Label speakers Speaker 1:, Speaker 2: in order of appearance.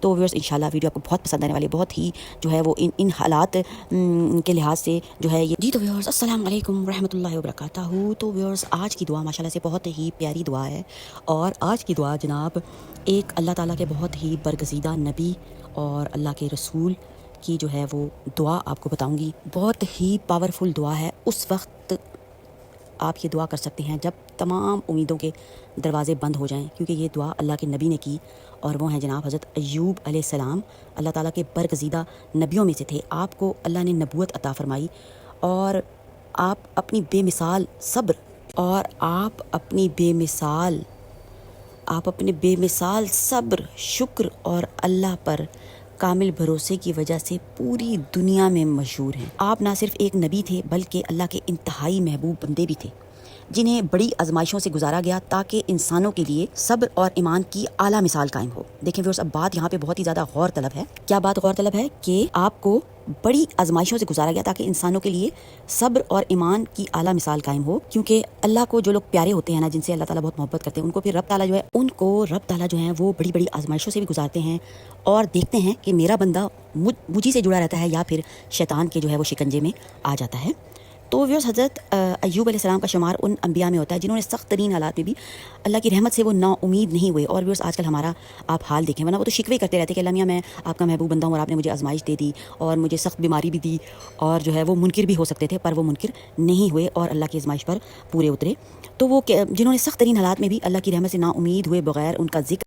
Speaker 1: تو ویورس انشاءاللہ ویڈیو آپ کو بہت پسند آنے والی ہے، بہت ہی جو ہے وہ ان حالات کے لحاظ سے جو ہے یہ جی۔ تو ویورس السلام علیکم ورحمۃ اللہ وبرکاتہ۔ تو ویورس آج کی دعا ماشاءاللہ سے بہت ہی پیاری دعا ہے، اور آج کی دعا جناب ایک اللہ تعالیٰ کے بہت ہی برگزیدہ نبی اور اللہ کے رسول کی جو ہے وہ دعا آپ کو بتاؤں گی۔ بہت ہی پاورفل دعا ہے۔ اس وقت آپ یہ دعا کر سکتے ہیں جب تمام امیدوں کے دروازے بند ہو جائیں، کیونکہ یہ دعا اللہ کے نبی نے کی، اور وہ ہیں جناب حضرت ایوب علیہ السلام، اللہ تعالیٰ کے برگزیدہ نبیوں میں سے تھے۔ آپ کو اللہ نے نبوت عطا فرمائی، اور آپ اپنی بے مثال صبر اور آپ اپنے بے مثال صبر، شکر اور اللہ پر کامل بھروسے کی وجہ سے پوری دنیا میں مشہور ہیں۔ آپ نہ صرف ایک نبی تھے بلکہ اللہ کے انتہائی محبوب بندے بھی تھے، جنہیں بڑی آزمائشوں سے گزارا گیا تاکہ انسانوں کے لیے صبر اور ایمان کی اعلیٰ مثال قائم ہو۔ دیکھیں ویورس، اب بات یہاں پہ بہت ہی زیادہ غور طلب ہے۔ کیا بات غور طلب ہے؟ کہ آپ کو بڑی آزمائشوں سے گزارا گیا تاکہ انسانوں کے لیے صبر اور ایمان کی اعلیٰ مثال قائم ہو، کیونکہ اللہ کو جو لوگ پیارے ہوتے ہیں نا، جن سے اللہ تعالیٰ بہت محبت کرتے ہیں، ان کو پھر رب تعالیٰ جو ہے وہ بڑی بڑی آزمائشوں سے بھی گزارتے ہیں، اور دیکھتے ہیں کہ میرا بندہ مجھی سے جڑا رہتا ہے یا پھر شیطان کے جو ہے وہ شکنجے میں آ جاتا ہے۔ تو ویورس، حضرت ایوب علیہ السلام کا شمار ان انبیاء میں ہوتا ہے جنہوں نے سخت ترین حالات میں بھی اللہ کی رحمت سے وہ نا امید نہیں ہوئے۔ اور ویورس، آج کل ہمارا آپ حال دیکھیں، ورنہ وہ تو شکوے کرتے رہتے کہ اللہ میاں میں آپ کا محبوب بندہ ہوں اور آپ نے مجھے آزمائش دے دی اور مجھے سخت بیماری بھی دی، اور جو ہے وہ منکر بھی ہو سکتے تھے، پر وہ منکر نہیں ہوئے اور اللہ کی آزمائش پر پورے اترے۔ تو وہ جنہوں نے سخت ترین حالات میں بھی اللہ کی رحمت سے نا امید ہوئے بغیر ان کا ذکر